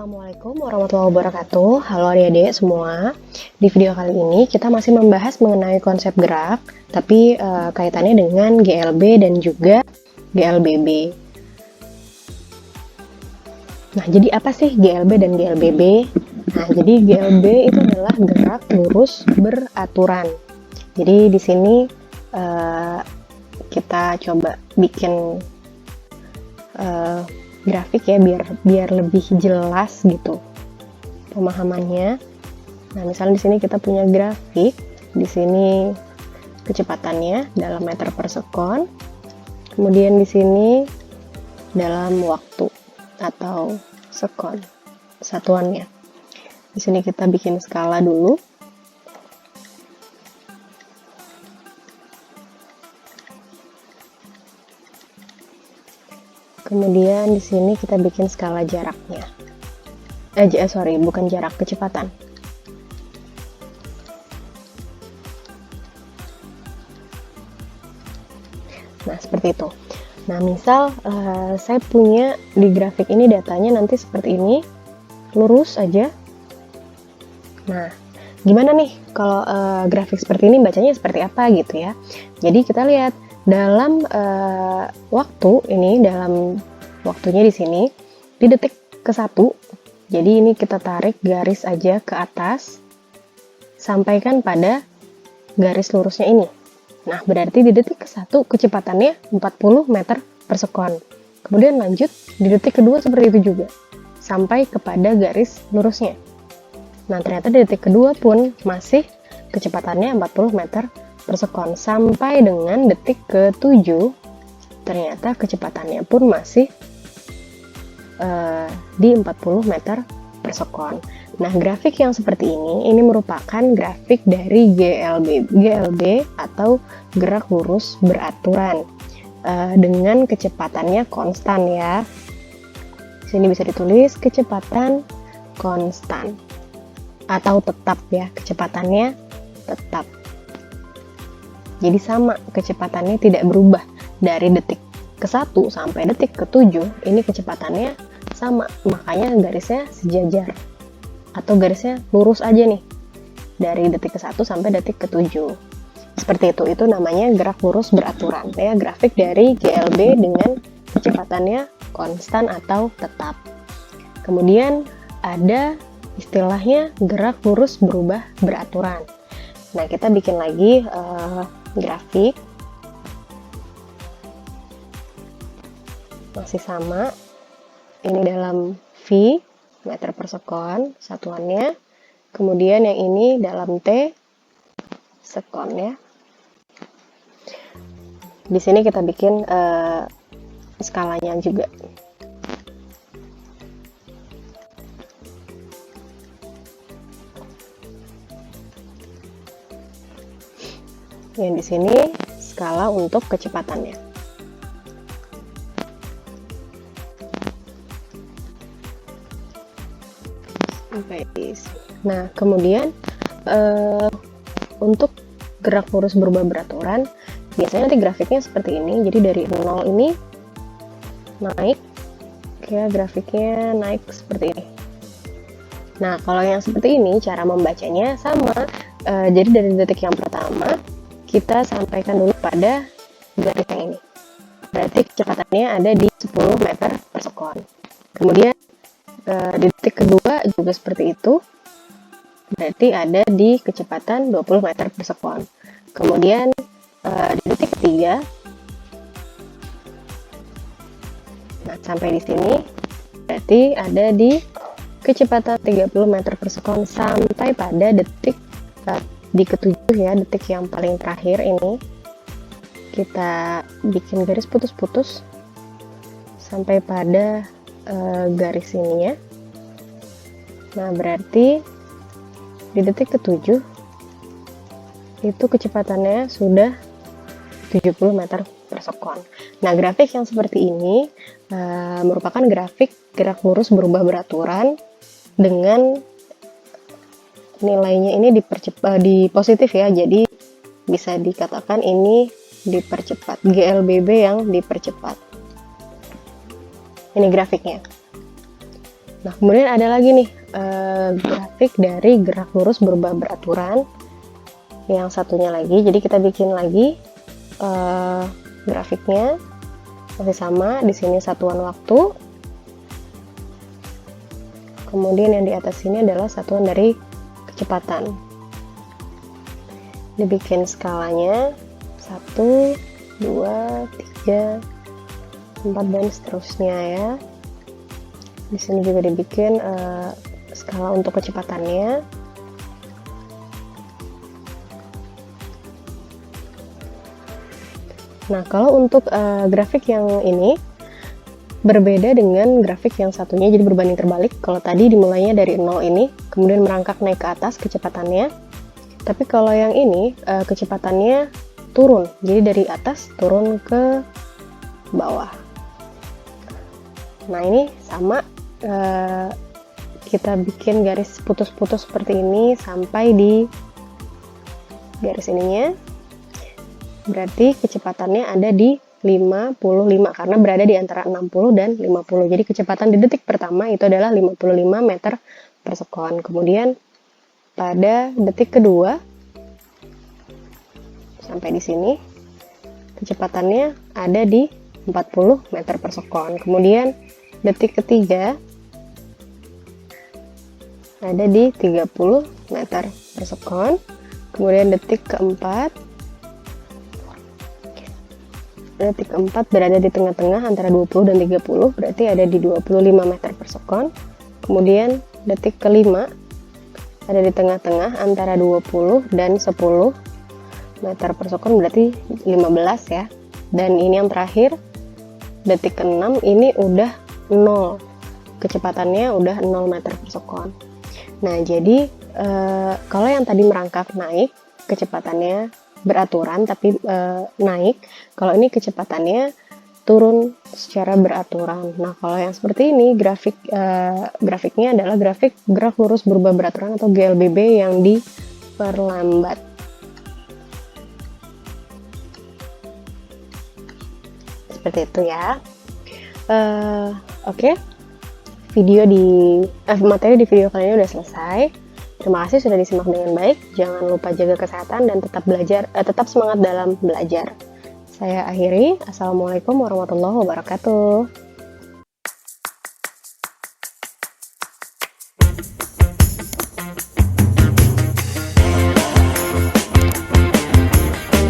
Assalamualaikum warahmatullahi wabarakatuh. Halo adik-adik semua. Di video kali ini kita masih membahas mengenai konsep gerak, tapi kaitannya dengan GLB dan juga GLBB. Nah, jadi apa sih GLB dan GLBB? Nah, jadi GLB itu adalah gerak lurus beraturan. Jadi di sini kita coba bikin grafik ya biar lebih jelas gitu pemahamannya. Nah, misalnya di sini kita punya grafik, di sini kecepatannya dalam meter per sekon, kemudian di sini dalam waktu atau sekon satuannya. Di sini kita bikin skala dulu. Kemudian di sini kita bikin skala jaraknya. Bukan jarak, kecepatan. Nah, seperti itu. Nah, misal saya punya di grafik ini datanya nanti seperti ini, lurus aja. Nah, gimana nih kalau grafik seperti ini bacanya seperti apa gitu ya. Jadi kita lihat dalam dalam waktunya di sini di detik ke-1. Jadi ini kita tarik garis aja ke atas, sampaikan pada garis lurusnya ini. Nah, berarti di detik ke-1 kecepatannya 40 meter per sekon. Kemudian lanjut di detik kedua seperti itu juga, sampai kepada garis lurusnya. Nah, ternyata di detik kedua pun masih kecepatannya 40 meter per sekon. Sampai dengan detik ke-7, ternyata kecepatannya pun masih di 40 meter per sekon. Nah, grafik yang seperti ini merupakan grafik dari GLB atau gerak lurus beraturan dengan kecepatannya konstan ya. Sini bisa ditulis kecepatan konstan atau tetap ya, kecepatannya tetap. Jadi sama, kecepatannya tidak berubah dari detik ke-1 sampai detik ke-7, ini kecepatannya sama, makanya garisnya sejajar atau garisnya lurus aja nih dari detik ke-1 sampai detik ke-7. Seperti itu namanya gerak lurus beraturan ya, grafik dari GLB dengan kecepatannya konstan atau tetap. Kemudian ada istilahnya gerak lurus berubah beraturan. Nah, kita bikin lagi grafik masih sama, ini dalam V meter per sekon satuannya, kemudian yang ini dalam T sekon ya. Di sini kita bikin skalanya juga. Yang di sini skala untuk kecepatannya. Nah, kemudian untuk gerak lurus berubah beraturan, biasanya nanti grafiknya seperti ini. Jadi dari 0 ini naik, ya grafiknya naik seperti ini. Nah, kalau yang seperti ini cara membacanya sama. Jadi dari detik yang pertama kita sampaikan dulu pada garis yang ini. Berarti kecepatannya ada di 10 meter per sekon. Kemudian di detik kedua juga seperti itu. Berarti ada di kecepatan 20 meter per sekon. Kemudian di detik ketiga, nah sampai di sini berarti ada di kecepatan 30 meter per sekon sampai pada detik di ketujuh ya, detik yang paling terakhir ini kita bikin garis putus-putus sampai pada garis ini ya. Nah, berarti di detik ke-7 itu kecepatannya sudah 70 meter per sekon. Nah, grafik yang seperti ini merupakan grafik gerak lurus berubah beraturan dengan nilainya ini di positif ya. Jadi bisa dikatakan ini dipercepat, GLBB yang dipercepat. Ini grafiknya. Nah, kemudian ada lagi nih grafik dari gerak lurus berubah beraturan. Yang satunya lagi, jadi kita bikin lagi grafiknya masih sama. Di sini satuan waktu. Kemudian yang di atas ini adalah satuan dari kecepatan. Dibikin skalanya 1, 2, 3, 4 dan seterusnya ya. Di sini juga dibikin skala untuk kecepatannya. Nah, kalau untuk grafik yang ini berbeda dengan grafik yang satunya, jadi berbanding terbalik. Kalau tadi dimulainya dari 0 ini, kemudian merangkak naik ke atas kecepatannya. Tapi kalau yang ini kecepatannya turun, jadi dari atas turun ke bawah. Nah, ini sama, kita bikin garis putus-putus seperti ini sampai di garis ininya. Berarti kecepatannya ada di 55 karena berada di antara 60 dan 50. Jadi kecepatan di detik pertama itu adalah 55 meter per sekon. Kemudian pada detik kedua sampai di sini kecepatannya ada di 40 meter per sekon. Kemudian detik ketiga ada di 30 meter per sekon. Kemudian detik keempat berada di tengah-tengah antara 20 dan 30, berarti ada di 25 meter per sekon. Kemudian detik kelima ada di tengah-tengah antara 20 dan 10 meter per sekon, berarti 15 ya. Dan ini yang terakhir detik ke-6 ini udah 0, kecepatannya udah 0 meter per sekon. Nah, jadi kalau yang tadi merangkak naik kecepatannya beraturan tapi naik, kalau ini kecepatannya turun secara beraturan. Nah, kalau yang seperti ini grafiknya adalah grafik gerak lurus berubah beraturan atau GLBB yang diperlambat. Seperti itu ya. Oke. Materi di video kali ini udah selesai. Terima kasih sudah disimak dengan baik. Jangan lupa jaga kesehatan dan tetap semangat dalam belajar. Saya akhiri. Assalamualaikum warahmatullahi wabarakatuh.